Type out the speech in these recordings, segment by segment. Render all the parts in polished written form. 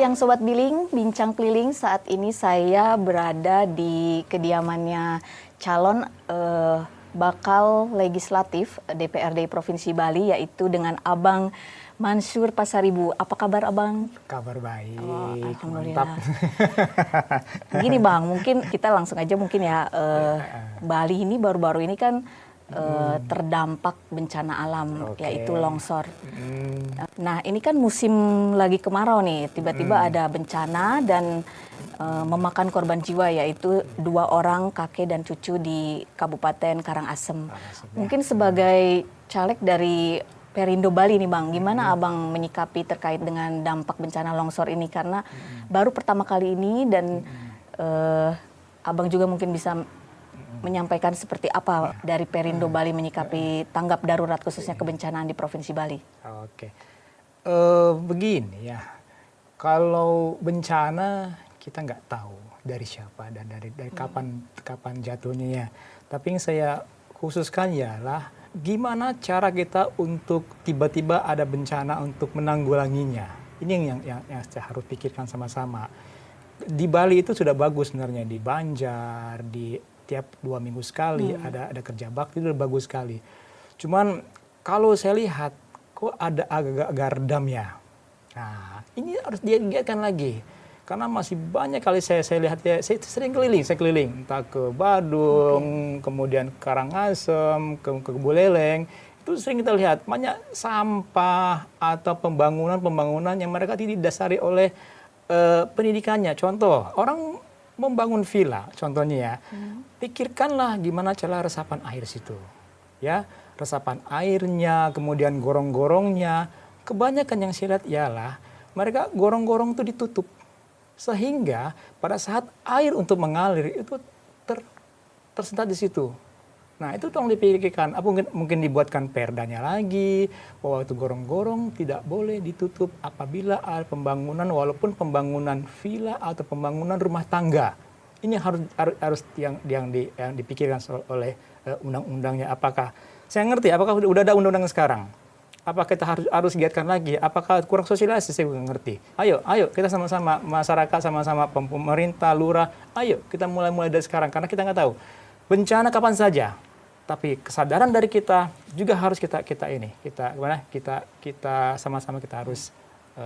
siang Sobat Biling, Bincang Keliling. Saat ini saya berada di kediamannya calon bakal legislatif DPRD Provinsi Bali, yaitu dengan Abang Mansur Pasaribu. Apa kabar Abang? Kabar baik, Alhamdulillah. mantap. Gini Bang, mungkin kita langsung aja mungkin ya, Bali ini baru-baru ini kan terdampak bencana alam, yaitu longsor. Nah ini kan musim lagi kemarau nih, tiba-tiba ada bencana dan memakan korban jiwa, yaitu 2 orang kakek dan cucu di Kabupaten Karangasem. Mungkin sebagai caleg dari Perindo Bali nih Bang, gimana Abang menyikapi terkait dengan dampak bencana longsor ini? Karena baru pertama kali ini dan Abang juga mungkin bisa menyampaikan seperti apa dari Perindo Bali menyikapi tanggap darurat khususnya kebencanaan di Provinsi Bali. Oke, begini ya, kalau bencana kita nggak tahu dari siapa dan dari kapan jatuhnya ya. Tapi yang saya khususkan ialah gimana cara kita untuk tiba-tiba ada bencana untuk menanggulanginya. Ini yang saya harus pikirkan sama-sama. Di Bali itu sudah bagus sebenarnya, di Banjar, di tiap 2 minggu sekali ada kerja bakti, itu bagus sekali. Cuman kalau saya lihat kok ada agak gardam ya. Nah ini harus digiatkan lagi. Karena masih banyak kali saya lihat ya, saya sering keliling, entah ke Badung, kemudian Karangasem, ke Buleleng, itu sering kita lihat banyak sampah atau pembangunan yang mereka tidak didasari oleh pendidikannya. Contoh, orang membangun villa, contohnya ya, pikirkanlah gimana cara resapan air situ, ya, resapan airnya, kemudian gorong-gorongnya. Kebanyakan yang saya lihat ialah mereka gorong-gorong itu ditutup, sehingga pada saat air untuk mengalir itu tersendat di situ. Nah itu tolong dipikirkan, mungkin dibuatkan perdanya lagi, bahwa itu gorong-gorong tidak boleh ditutup apabila ada pembangunan, walaupun pembangunan villa atau pembangunan rumah tangga. Ini harus yang dipikirkan oleh undang-undangnya. Apakah saya ngerti? Apakah udah ada undang-undang sekarang? Apakah kita harus giatkan lagi? Apakah kurang sosialisasi? Saya nggak ngerti. Ayo kita sama-sama masyarakat, sama-sama pemerintah, lurah. Ayo kita mulai dari sekarang, karena kita nggak tahu bencana kapan saja. Tapi kesadaran dari kita juga harus kita sama-sama kita harus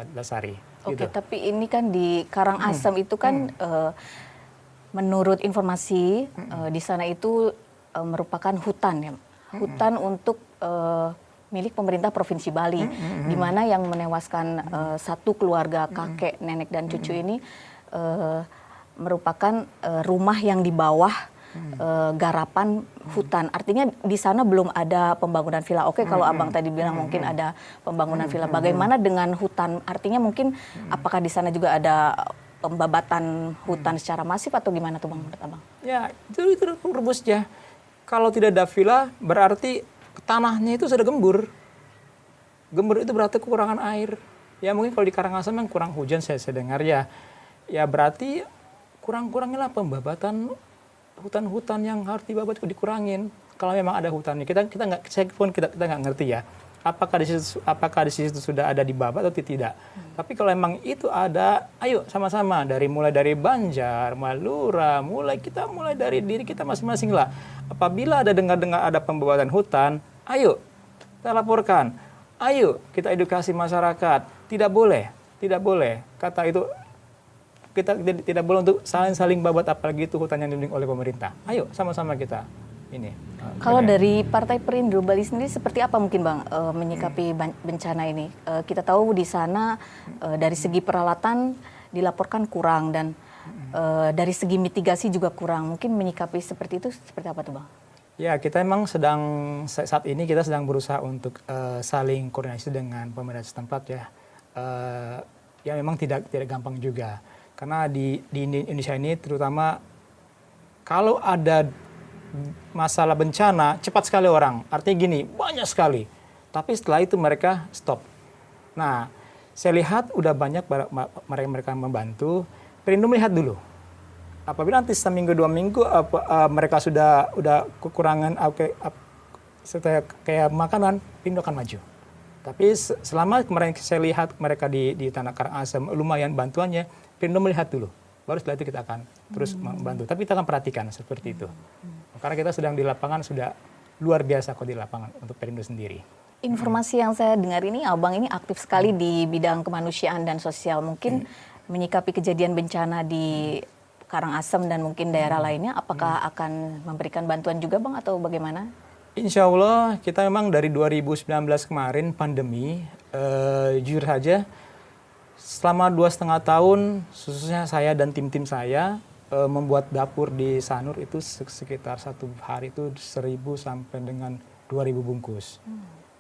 dasari. Oke, gitu. Tapi ini kan di Karangasem itu kan menurut informasi di sana itu merupakan hutan ya, hutan untuk milik pemerintah Provinsi Bali, di mana yang menewaskan 1 keluarga kakek, nenek dan cucu ini merupakan rumah yang di bawah garapan hutan. Artinya di sana belum ada pembangunan villa. Oke, kalau Abang tadi bilang mungkin ada pembangunan villa. Bagaimana dengan hutan? Artinya mungkin apakah di sana juga ada pembabatan hutan secara masif atau gimana tuh Bang menurut Abang? Ya, itu rumusnya. Kalau tidak ada villa berarti tanahnya itu sudah gembur. Gembur itu berarti kekurangan air. Ya mungkin kalau di Karangasem yang kurang hujan saya dengar ya. Ya berarti kurang-kurangnya pembabatan hutan-hutan yang harus dibabat dikurangin. Kalau memang ada hutannya, kita nggak ngerti ya. Apakah di situ sudah ada dibabat atau tidak. Tapi kalau memang itu ada, ayo sama-sama mulai dari Banjar, Malura, kita mulai dari diri kita masing-masing lah. Apabila ada dengar-dengar ada pembabatan hutan, ayo kita laporkan. Ayo kita edukasi masyarakat. Tidak boleh kata itu. Kita tidak boleh untuk saling babat, apalagi itu hutan yang dimiliki oleh pemerintah. Ayo sama-sama kita ini. Kalau dari Partai Perindo Bali sendiri seperti apa mungkin Bang menyikapi bencana ini? Kita tahu di sana dari segi peralatan dilaporkan kurang dan dari segi mitigasi juga kurang. Mungkin menyikapi seperti itu seperti apa tuh Bang? Ya, kita memang saat ini kita sedang berusaha untuk saling koordinasi dengan pemerintah setempat ya. Ya memang tidak gampang juga. Karena di Indonesia ini terutama kalau ada masalah bencana cepat sekali orang. Artinya gini, banyak sekali. Tapi setelah itu mereka stop. Nah, saya lihat udah banyak mereka membantu. Perindo melihat dulu. Apabila nanti seminggu 2 minggu mereka sudah kekurangan kayak makanan, Perindo akan maju. Tapi selama kemarin saya lihat mereka di Tanah Karangasem lumayan bantuannya, Perindu melihat dulu. Baru setelah itu kita akan terus membantu. Tapi kita akan perhatikan seperti itu. Karena kita sedang di lapangan sudah luar biasa kok di lapangan untuk Perindu sendiri. Informasi yang saya dengar ini, Abang ini aktif sekali di bidang kemanusiaan dan sosial. Mungkin menyikapi kejadian bencana di Karangasem dan mungkin daerah lainnya, apakah akan memberikan bantuan juga Bang atau bagaimana? Insya Allah kita memang dari 2019 kemarin pandemi, jujur saja selama 2,5 tahun khususnya saya dan tim-tim saya membuat dapur di Sanur itu sekitar satu hari itu 1.000 sampai dengan 2.000 bungkus.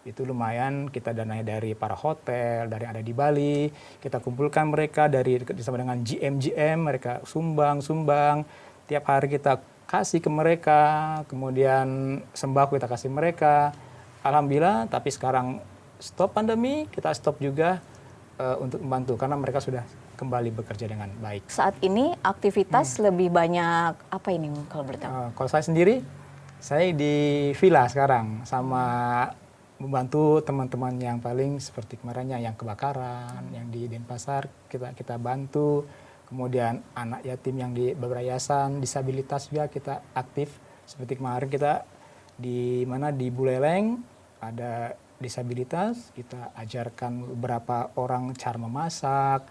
Itu lumayan kita danai dari para hotel, dari ada di Bali, kita kumpulkan mereka dari bersama dengan GM mereka sumbang, tiap hari kita kasih ke mereka, kemudian sembako kita kasih mereka. Alhamdulillah, tapi sekarang stop pandemi, kita stop juga untuk membantu karena mereka sudah kembali bekerja dengan baik. Saat ini aktivitas lebih banyak apa ini kalau boleh tahu? Kalau saya sendiri, saya di villa sekarang sama membantu teman-teman yang paling seperti kemarinnya yang kebakaran, yang di Denpasar kita bantu. Kemudian anak yatim yang di beberapa yayasan disabilitas juga kita aktif. Seperti kemarin kita di Buleleng ada disabilitas, kita ajarkan beberapa orang cara memasak,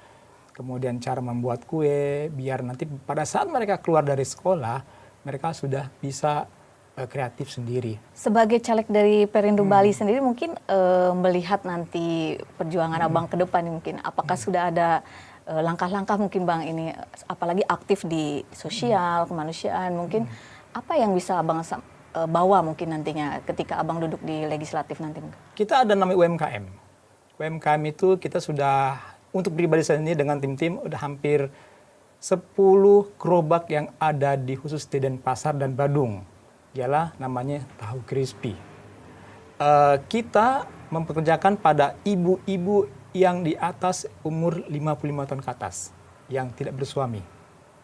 kemudian cara membuat kue, biar nanti pada saat mereka keluar dari sekolah, mereka sudah bisa kreatif sendiri. Sebagai caleg dari Perindu Bali sendiri mungkin melihat nanti perjuangan Abang ke depan mungkin apakah sudah ada langkah-langkah mungkin Bang ini apalagi aktif di sosial, kemanusiaan mungkin apa yang bisa Abang bawa mungkin nantinya ketika Abang duduk di legislatif nanti? Kita ada namanya UMKM. UMKM itu kita sudah untuk pribadi saya sendiri dengan tim-tim udah hampir 10 gerobak yang ada di khusus di Denpasar dan Badung. Ialah namanya tahu crispy. Kita mempekerjakan pada ibu-ibu yang di atas umur 55 tahun ke atas yang tidak bersuami.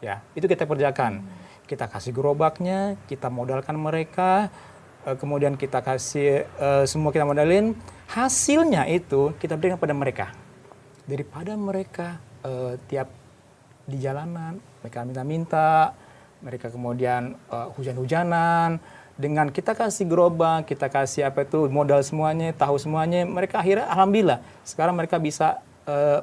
Ya, itu kita kerjakan. Kita kasih gerobaknya, kita modalkan mereka, kemudian kita kasih semua kita modalin, hasilnya itu kita berikan pada mereka. Daripada mereka tiap di jalanan mereka minta-minta, mereka kemudian hujan-hujanan, dengan kita kasih gerobak, kita kasih modal semuanya, tahu semuanya, mereka akhirnya alhamdulillah sekarang mereka bisa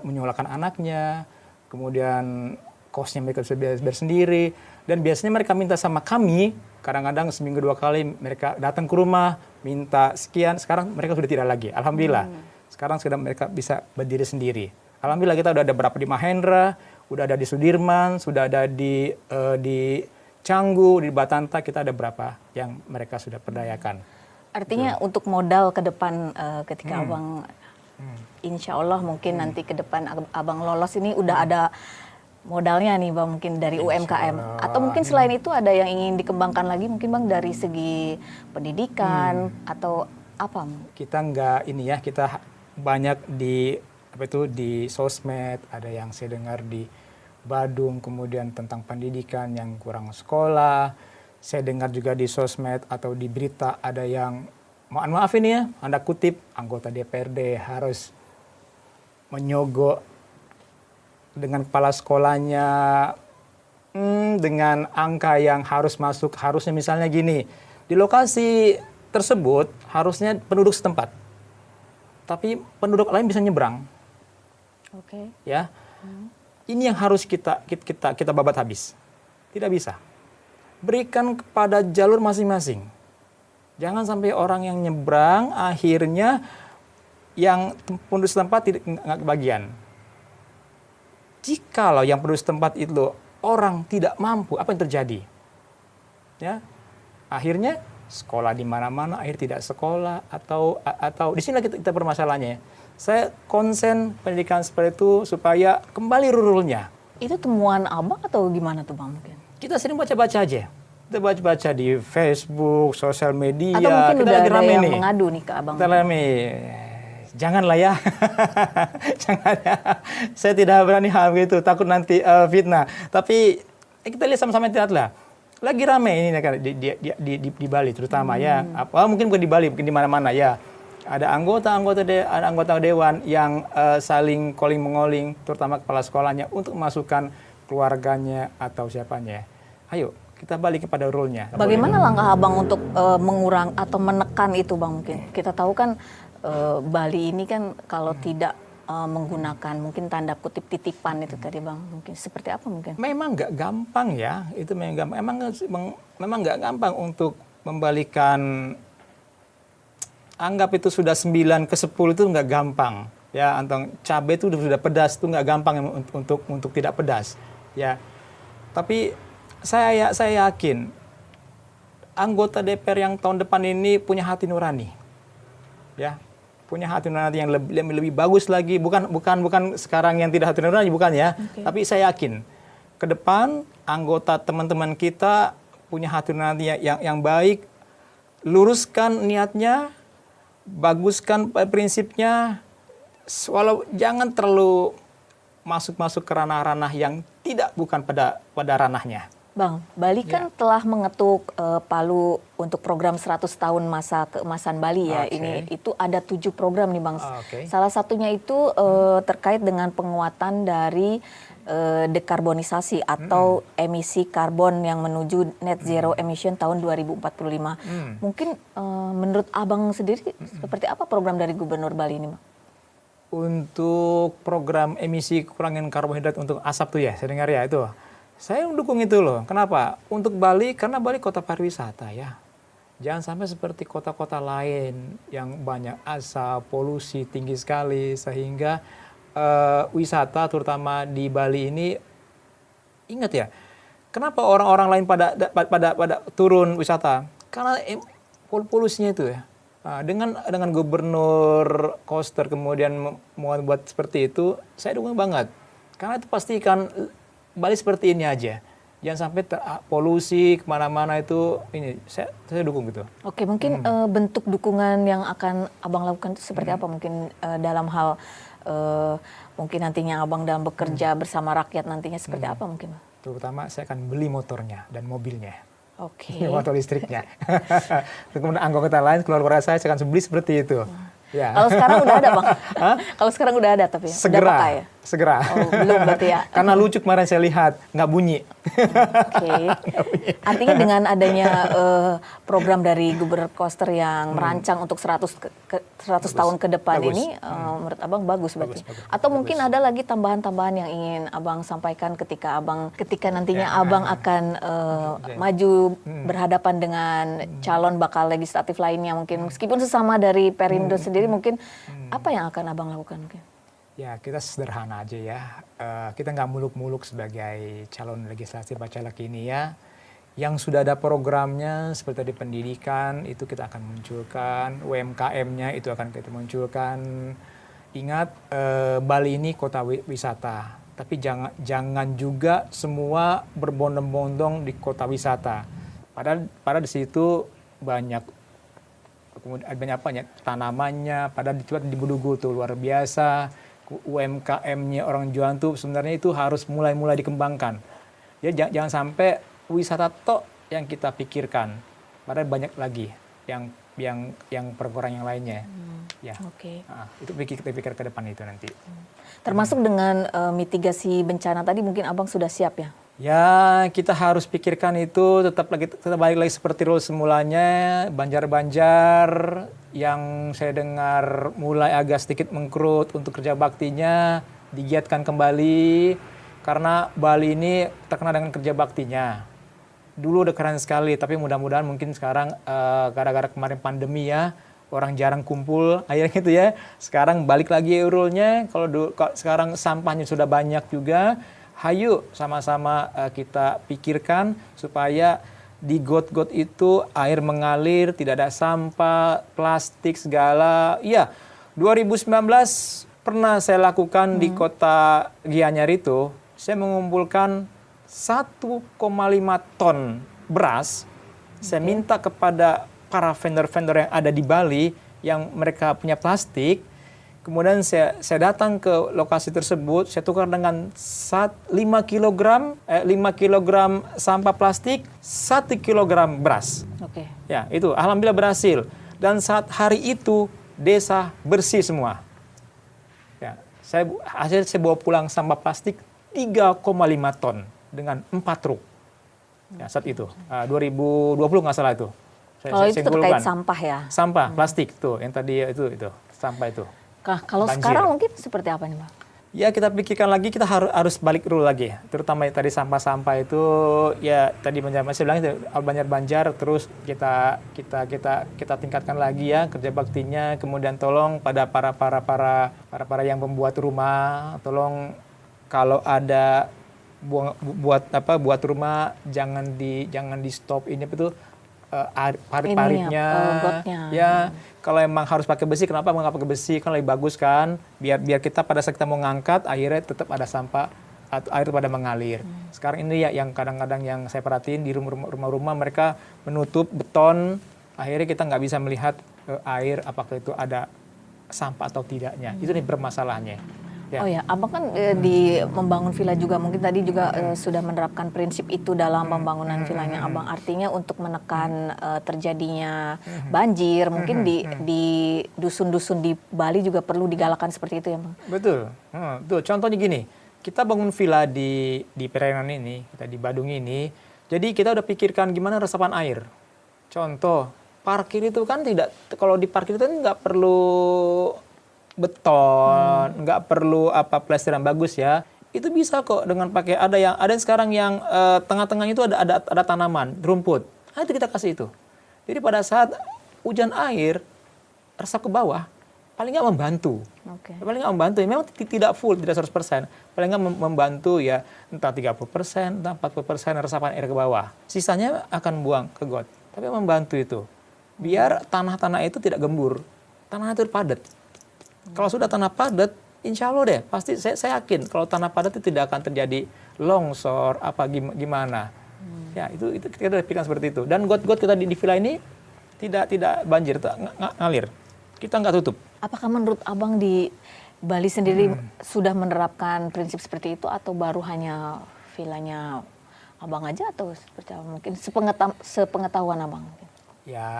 menyekolahkan anaknya, kemudian kosnya mereka bisa bayar sendiri, dan biasanya mereka minta sama kami, kadang-kadang seminggu 2 kali mereka datang ke rumah minta sekian, sekarang mereka sudah tidak lagi, alhamdulillah. Sekarang sudah mereka bisa berdiri sendiri. Alhamdulillah kita udah ada berapa di Mahendra, udah ada di Sudirman, sudah ada di Canggu, di Batanta, kita ada berapa yang mereka sudah perdayakan. Artinya untuk modal ke depan ketika Abang insya Allah mungkin nanti ke depan Abang lolos ini udah ada modalnya nih Bang mungkin dari UMKM. Atau mungkin selain itu ada yang ingin dikembangkan lagi mungkin Bang dari segi pendidikan atau apa? Kita kita banyak di sosmed, ada yang saya dengar di Badung, kemudian tentang pendidikan yang kurang sekolah. Saya dengar juga di sosmed atau di berita ada yang, maaf ini ya, Anda kutip, anggota DPRD harus menyogok dengan kepala sekolahnya, dengan angka yang harus masuk, harusnya misalnya gini, di lokasi tersebut harusnya penduduk setempat, tapi penduduk lain bisa nyebrang. Oke. Ya. Ini yang harus kita babat habis. Tidak bisa. Berikan kepada jalur masing-masing. Jangan sampai orang yang nyebrang akhirnya yang penduduk setempat tidak kebagian. Jikalau yang penduduk setempat itu orang tidak mampu, apa yang terjadi? Ya. Akhirnya sekolah di mana-mana, akhir tidak sekolah atau di sini kita permasalahannya. Saya konsen pendidikan seperti itu supaya kembali rule-nya. Itu temuan Abang atau gimana tuh Bang mungkin? Kita sering baca-baca aja. Kita baca-baca di Facebook, sosial media. Atau mungkin kita udah lagi ada rame yang nih. mengadu nih ke Abang? Kita rame. Janganlah ya. Jangan ya. Saya tidak berani hal gitu, takut nanti fitnah. Tapi kita lihat sama-sama lah. Lagi rame ini di Bali terutama ya. Mungkin bukan di Bali, mungkin di mana-mana ya. Ada anggota dewan yang saling calling-mengoling, terutama kepala sekolahnya untuk memasukkan keluarganya atau siapanya. Ayo, kita balik kepada rule-nya. Bagaimana langkah Abang untuk mengurang atau menekan itu, Bang? Mungkin kita tahu kan Bali ini kan kalau tidak menggunakan mungkin tanda kutip titipan itu tadi, Bang. Mungkin seperti apa mungkin? Memang nggak gampang ya, itu memang gampang. Memang nggak gampang untuk membalikan, anggap itu sudah 9 ke 10 itu nggak gampang. Ya, antong cabai itu sudah pedas itu nggak gampang untuk tidak pedas. Ya, tapi saya yakin anggota DPR yang tahun depan ini punya hati nurani. Ya, punya hati nurani yang lebih bagus lagi, bukan sekarang yang tidak hati nurani, bukan ya. Okay. Tapi saya yakin ke depan anggota teman-teman kita punya hati nurani yang baik, luruskan niatnya, baguskan prinsipnya, walau jangan terlalu masuk ke ranah-ranah yang bukan pada ranahnya. Bang, Bali kan telah mengetuk palu untuk program 100 tahun masa keemasan Bali ya. Itu ada 7 program nih, Bang. Salah satunya itu terkait dengan penguatan dari dekarbonisasi atau emisi karbon yang menuju net zero emission tahun 2045. Mungkin menurut Abang sendiri seperti apa program dari Gubernur Bali ini, Bang? Untuk program emisi kurangan karbohidrat untuk asap tuh ya, saya dengar ya itu. Saya mendukung itu loh. Kenapa? Untuk Bali, karena Bali kota pariwisata ya. Jangan sampai seperti kota-kota lain yang banyak asap, polusi tinggi sekali, sehingga wisata terutama di Bali ini, ingat ya, kenapa orang-orang lain pada turun wisata? Karena polusinya itu ya. Nah, dengan Gubernur Koster kemudian mau buat seperti itu, saya dukung banget. Karena itu pastikan Bali seperti ini aja. Jangan sampai polusi kemana-mana itu, ini saya dukung gitu. Oke, mungkin bentuk dukungan yang akan Abang lakukan itu seperti apa? Mungkin dalam hal mungkin nantinya Abang dalam bekerja bersama rakyat nantinya seperti apa mungkin? Terutama saya akan beli motornya dan mobilnya. Oke. Motor listriknya. Kemudian anggota lain, keluarga saya akan beli seperti itu. Ya. Kalau sekarang udah ada, Bang? Kalau sekarang udah ada tapi segera, udah pakai ya? Segera. Oh, belum berarti ya? Karena lucu kemarin saya lihat, nggak bunyi. Oke. Artinya dengan adanya program dari Gubernur Koster yang merancang untuk 100 tahun ke depan ini, menurut Abang bagus berarti? Bagus. Atau mungkin ada lagi tambahan-tambahan yang ingin Abang sampaikan ketika nantinya Abang akan maju berhadapan dengan calon bakal legislatif lainnya mungkin, meskipun sesama dari Perindo sendiri mungkin, apa yang akan Abang lakukan mungkin? Ya, kita sederhana aja ya. Kita nggak muluk-muluk sebagai calon legislatif bacalek ini ya. Yang sudah ada programnya seperti di pendidikan, itu kita akan munculkan. UMKM-nya itu akan kita munculkan. Ingat, Bali ini kota wisata. Tapi jangan juga semua berbondong-bondong di kota wisata. Padahal di situ banyak tanamannya, padahal di Budugu tuh luar biasa. UMKM-nya orang jualan tuh sebenarnya itu harus mulai dikembangkan. Ya, jangan sampai wisata tok yang kita pikirkan. Padahal banyak lagi yang program yang lainnya. Ya. Oke. Itu kita pikir ke depan itu nanti. Termasuk dengan mitigasi bencana tadi mungkin Abang sudah siap ya? Ya, kita harus pikirkan itu tetap balik lagi seperti rule semulanya. Banjar-banjar yang saya dengar mulai agak sedikit mengkerut untuk kerja baktinya digiatkan kembali, karena Bali ini terkenal dengan kerja baktinya. Dulu udah keren sekali, tapi mudah-mudahan mungkin sekarang gara-gara kemarin pandemi ya, orang jarang kumpul akhirnya gitu ya. Sekarang balik lagi rule-nya. Kalau sekarang sampahnya sudah banyak juga, hayu sama-sama kita pikirkan supaya di got-got itu air mengalir, tidak ada sampah, plastik segala. Iya, 2019 pernah saya lakukan di kota Gianyar itu, saya mengumpulkan 1,5 ton beras. Saya minta kepada para vendor-vendor yang ada di Bali yang mereka punya plastik. Kemudian saya datang ke lokasi tersebut, saya tukar dengan 5 kg sampah plastik, 1 kg beras. Oke. Ya, itu alhamdulillah berhasil. Dan saat hari itu desa bersih semua. Ya, hasil saya bawa pulang sampah plastik 3,5 ton dengan 4 truk. Ya, saat itu 2020 nggak salah itu. Kalau itu terkait sampah ya? Sampah plastik tuh yang tadi itu sampah itu. Kalau Banjir. sekarang mungkin seperti apa nih, Bang? Ya kita pikirkan lagi, kita harus balik dulu lagi, terutama tadi sampah-sampah itu ya tadi saya bilang itu banjar-banjar, terus kita tingkatkan lagi ya kerja baktinya, kemudian tolong pada para yang pembuat rumah, tolong kalau ada buat rumah jangan di stop ini betul parit-paritnya gotnya. ya. Kalau emang harus pakai besi, kenapa nggak pakai besi? Kan lebih bagus kan, biar kita pada saat kita mau ngangkat akhirnya tetap ada sampah atau air pada mengalir. Sekarang ini ya yang kadang-kadang yang saya perhatiin di rumah-rumah mereka menutup beton, akhirnya kita nggak bisa melihat air apakah itu ada sampah atau tidaknya. Itu nih permasalahannya. Ya. Oh ya, Abang kan di membangun villa juga mungkin tadi juga sudah menerapkan prinsip itu dalam pembangunan villanya Abang. Artinya untuk menekan terjadinya banjir, mungkin di dusun-dusun di Bali juga perlu digalakan seperti itu ya, Bang? Betul. Tuh, contohnya gini, kita bangun villa di perairan ini, kita di Badung ini, jadi kita udah pikirkan gimana resapan air. Contoh, parkir itu kan kalau di parkir itu nggak perlu beton, nggak perlu plesteran bagus ya. Itu bisa kok dengan pakai ada yang sekarang yang tengah-tengahnya itu ada tanaman, rumput. Nah, itu kita kasih itu. Jadi pada saat hujan air resap ke bawah, paling nggak membantu. Okay. Paling nggak membantu. Memang tidak full, tidak 100%. Paling nggak membantu ya entah 30%, entah 40% resapan air ke bawah. Sisanya akan buang ke got. Tapi membantu itu. Biar tanah-tanah itu tidak gembur. Tanah itu padat. Kalau sudah tanah padat, insya Allah deh, pasti saya yakin kalau tanah padat itu tidak akan terjadi longsor, gimana. Ya, itu kita udah pikirkan seperti itu. Dan got-got kita di villa ini tidak banjir, ngalir. Kita nggak tutup. Apakah menurut Abang di Bali sendiri sudah menerapkan prinsip seperti itu atau baru hanya villanya Abang aja atau seperti apa? Mungkin sepengetahuan Abang? Ya,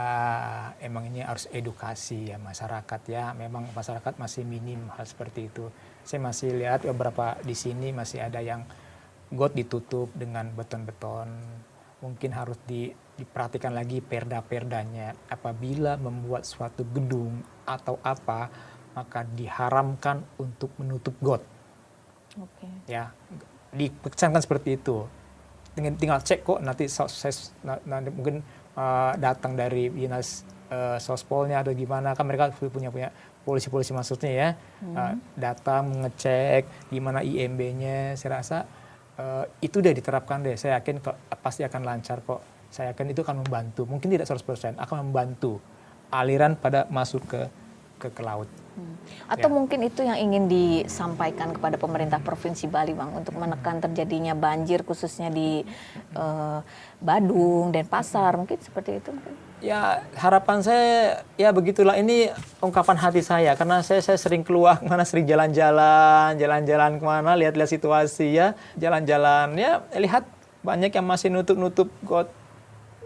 emang ini harus edukasi ya masyarakat ya. Memang masyarakat masih minim hal seperti itu. Saya masih lihat beberapa di sini masih ada yang got ditutup dengan beton-beton. Mungkin harus diperhatikan lagi perda-perdanya. Apabila membuat suatu gedung atau apa, maka diharamkan untuk menutup got. Okay. Ya, dipesankan seperti itu. Tinggal cek kok nanti mungkin datang dari dinas sospolnya atau gimana, kan mereka punya polisi maksudnya ya, datang mengecek gimana IMB-nya. Saya rasa itu udah diterapkan deh, saya yakin pasti akan lancar kok. Saya yakin itu akan membantu, mungkin tidak 100%, akan membantu aliran pada masuk ke laut. Atau mungkin itu yang ingin disampaikan kepada pemerintah Provinsi Bali, Bang, untuk menekan terjadinya banjir khususnya di Badung, Denpasar, mungkin seperti itu mungkin. Ya, harapan saya ya begitulah, ini ungkapan hati saya karena saya sering keluar kemana, sering jalan-jalan kemana, lihat-lihat situasi ya, jalan-jalan ya, lihat banyak yang masih nutup got.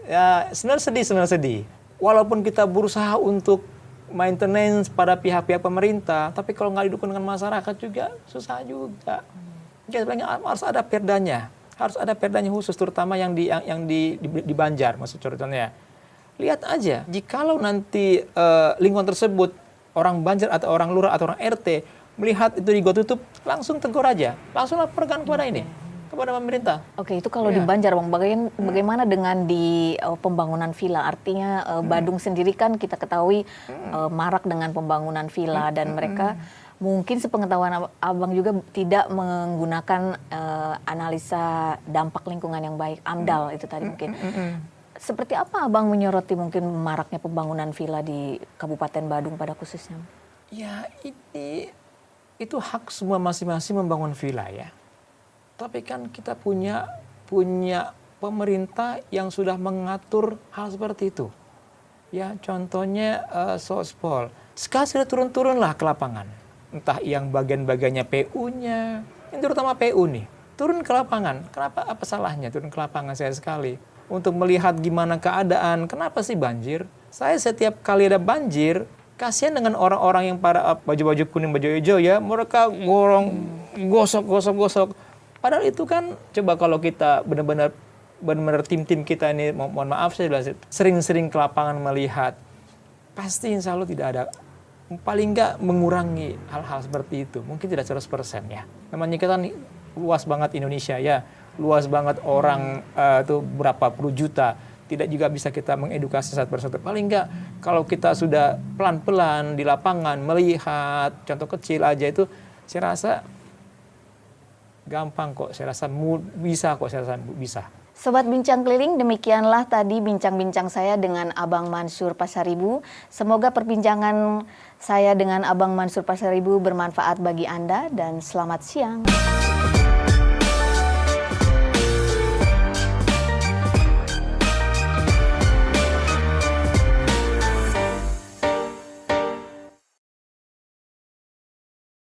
Ya, sebenarnya sedih. Walaupun kita berusaha untuk maintenance pada pihak-pihak pemerintah, tapi kalau nggak didukung dengan masyarakat juga susah juga. Jadi harus ada perdanya, khusus, terutama yang di Banjar, maksud contohnya. Lihat aja, jikalau nanti lingkungan tersebut orang Banjar atau orang lurah atau orang RT melihat itu di got tutup, langsung tegur aja, langsung laporkan kepada pemerintah. Oke, itu kalau di Banjar, Bang, bagaimana dengan di pembangunan villa? Artinya Badung sendiri kan kita ketahui marak dengan pembangunan villa dan mereka mungkin sepengetahuan Abang juga tidak menggunakan analisa dampak lingkungan yang baik, AMDAL itu tadi mungkin. Seperti apa Abang menyoroti mungkin maraknya pembangunan villa di Kabupaten Badung pada khususnya? Ya, itu hak semua masing-masing membangun villa ya. Tapi kan kita punya pemerintah yang sudah mengatur hal seperti itu. Ya, contohnya Sospol. Sekarang sudah turun-turunlah ke lapangan. Entah yang bagian-bagiannya PU-nya, yang terutama PU nih. Turun ke lapangan. Kenapa? Apa salahnya turun ke lapangan saya sekali? Untuk melihat gimana keadaan, kenapa sih banjir? Saya setiap kali ada banjir, Kasihan dengan orang-orang yang pada baju-baju kuning, baju hijau ya, mereka gosok. Padahal itu kan, coba kalau kita benar-benar tim-tim kita ini, mohon maaf saya bilang, sering-sering ke lapangan melihat, pasti insya Allah tidak ada, paling nggak mengurangi hal-hal seperti itu. Mungkin tidak 100% ya. Namanya kita nih luas banget Indonesia ya, luas banget orang tuh berapa puluh juta. Tidak juga bisa kita mengedukasi satu persatu. Paling enggak kalau kita sudah pelan-pelan di lapangan melihat contoh kecil aja itu, saya rasa gampang kok. Saya rasa bisa kok. Saya rasa bisa. Sobat Bincang Keliling, demikianlah tadi bincang-bincang saya dengan Abang Mansur Pasaribu. Semoga perbincangan saya dengan Abang Mansur Pasaribu bermanfaat bagi Anda dan selamat siang.